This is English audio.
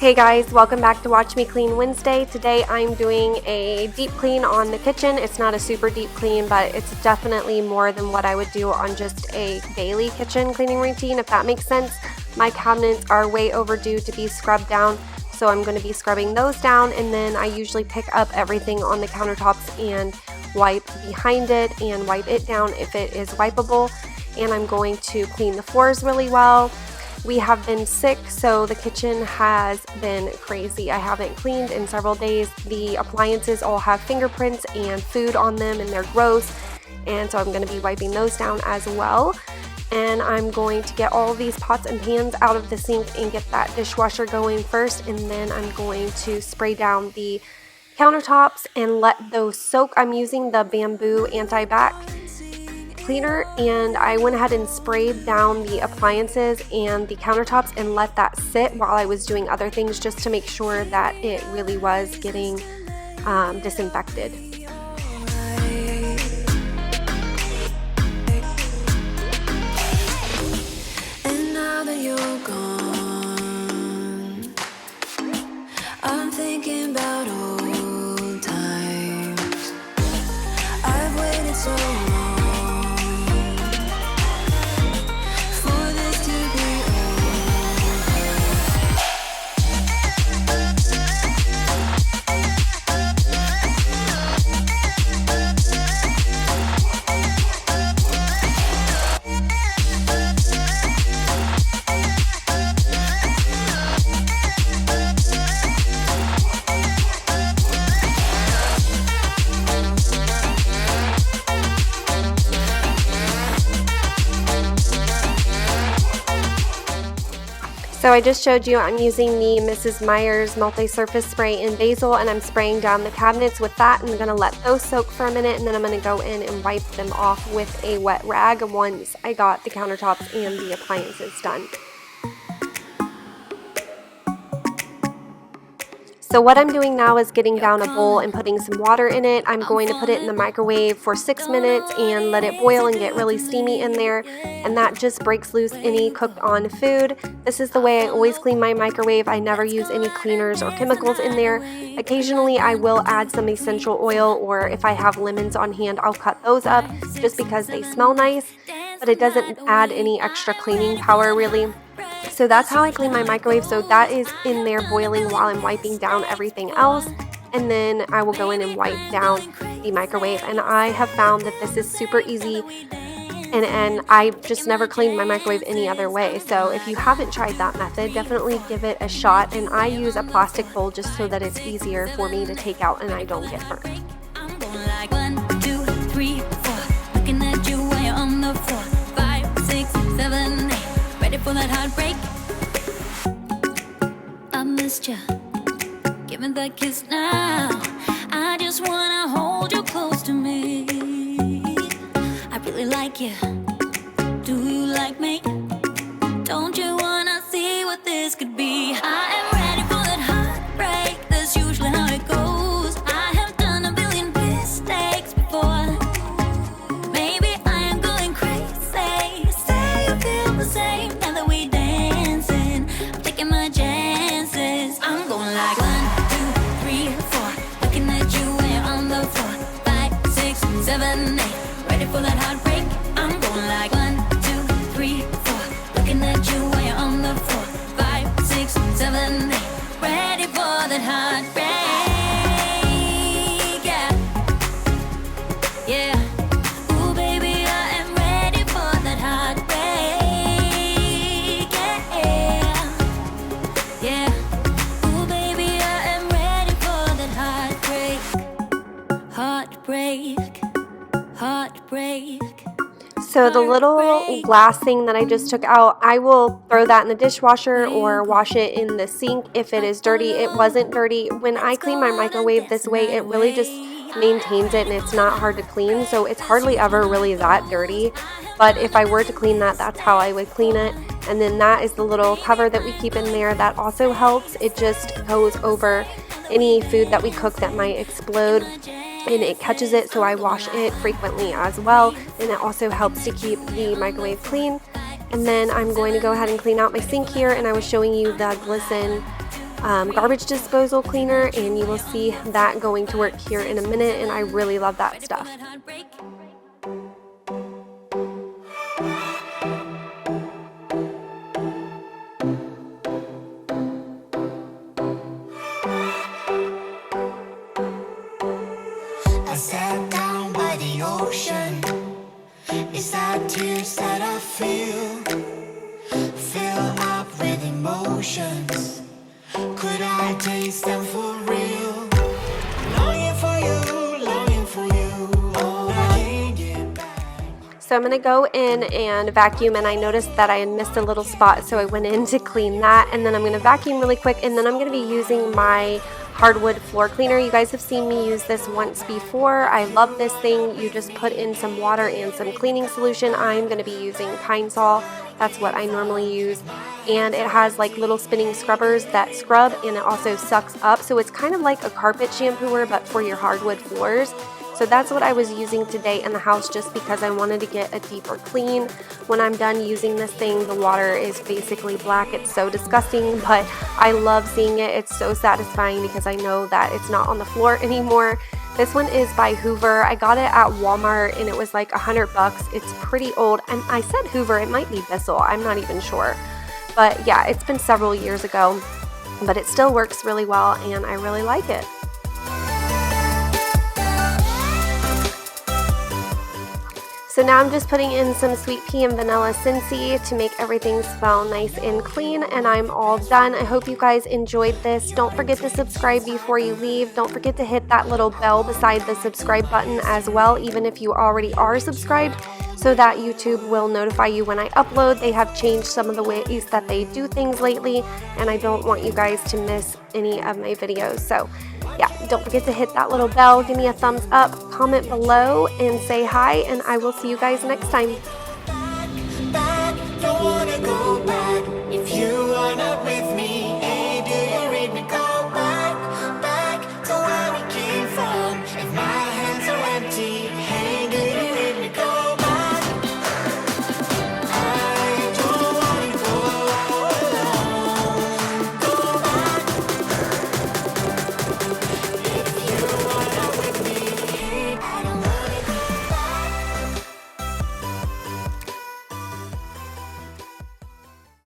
Hey guys, welcome back to Watch Me Clean Wednesday. Today I'm doing a deep clean on the kitchen. It's not a super deep clean, but it's definitely more than what I would do on just a daily kitchen cleaning routine, if that makes sense. My cabinets are way overdue to be scrubbed down, so I'm going to be scrubbing those down, and then I usually pick up everything on the countertops and wipe behind it and wipe it down if it is wipeable. And I'm going to clean the floors really well. We have been sick, so the kitchen has been crazy. I haven't cleaned in several days. The appliances all have fingerprints and food on them, and they're gross, and so I'm going to be wiping those down as well. And I'm going to get all of these pots and pans out of the sink and get that dishwasher going first, and then I'm going to spray down the countertops and let those soak. I'm using the bamboo anti-bac cleaner, and I went ahead and sprayed down the appliances and the countertops and let that sit while I was doing other things, just to make sure that it really was getting disinfected. And now that you're gone, I'm thinking about old times. I've waited so long for this to be So I just showed you I'm using the Mrs. Meyer's multi-surface spray in basil, and I'm spraying down the cabinets with that, and I'm going to let those soak for a minute, and then I'm going to go in and wipe them off with a wet rag once I got the countertops and the appliances done. So what I'm doing now is getting down a bowl and putting some water in it. I'm going to put it in the microwave for 6 minutes and let it boil and get really steamy in there, and that just breaks loose any cooked on food. This is the way I always clean my microwave. I never use any cleaners or chemicals in there. Occasionally I will add some essential oil, or if I have lemons on hand, I'll cut those up just because they smell nice, but it doesn't add any extra cleaning power really. So that's how I clean my microwave. So that is in there boiling while I'm wiping down everything else, and then I will go in and wipe down the microwave. And I have found that this is super easy, and I just never cleaned my microwave any other way. So if you haven't tried that method, definitely give it a shot. And I use a plastic bowl just so that it's easier for me to take out and I don't get burnt. I'm going like 1, 2, 3, 4. Looking at you while you're on the floor. 5, 6, 7, 8. Ready for that heartbreak? I missed you. Give me that kiss now. I just wanna hold you close to me. I really like you. Do you like me? Don't you wanna see what this could be? I am ready for that heartbreak. That's usually how it goes. I have done a billion mistakes before. Maybe I am going crazy. Say you feel the same now that we dancing. I'm taking my chances. I'm going like 1, 2, 3, 4. Looking at you when you're on the floor. 5, 6, 7, 8. Ready for that heartbreak? I'm going like 1, 2, 3, 4. Looking at you when you're on the floor. 5, 6, 7, 8. Ready for that heartbreak? Yeah, yeah. Ooh, baby, I am ready for that heartbreak. Yeah, yeah. Ooh, baby, I am ready for that heartbreak. Heartbreak. So the little glass thing that I just took out, I will throw that in the dishwasher or wash it in the sink if it is dirty. It wasn't dirty. When I clean my microwave this way, it really just maintains it, and it's not hard to clean, so it's hardly ever really that dirty. But if I were to clean that, that's how I would clean it. And then that is the little cover that we keep in there. That also helps. It just goes over any food that we cook that might explode, and it catches it, so I wash it frequently as well, and it also helps to keep the microwave clean. And then I'm going to go ahead and clean out my sink here, and I was showing you the glisten garbage disposal cleaner, and you will see that going to work here in a minute, and I really love that stuff. I sat down by the ocean. It's that tears that I feel up with emotions. Could I taste them for real? Longing for you, longing for you. Oh, I can't get back. So I'm going to go in and vacuum, and I noticed that I had missed a little spot, so I went in to clean that, and then I'm going to vacuum really quick, and then I'm going to be using my hardwood floor cleaner. You guys have seen me use this once before. I love this thing. You just put in some water and some cleaning solution. I'm going to be using Pine Sol. That's what I normally use. And it has like little spinning scrubbers that scrub, and it also sucks up. So it's kind of like a carpet shampooer, but for your hardwood floors. So that's what I was using today in the house, just because I wanted to get a deeper clean. When I'm done using this thing, the water is basically black. It's so disgusting, but I love seeing it. It's so satisfying because I know that it's not on the floor anymore. This one is by Hoover. I got it at Walmart and it was like $100. It's pretty old, and I said Hoover, it might be Bissell, I'm not even sure. But yeah, it's been several years ago, but it still works really well and I really like it. So now I'm just putting in some sweet pea and vanilla Scentsy to make everything smell nice and clean, and I'm all done. I hope you guys enjoyed this. Don't forget to subscribe before you leave. Don't forget to hit that little bell beside the subscribe button as well, even if you already are subscribed, so that YouTube will notify you when I upload. They have changed some of the ways that they do things lately, and I don't want you guys to miss any of my videos. So yeah, don't forget to hit that little bell, give me a thumbs up, comment below, and say hi, and I will see you guys next time.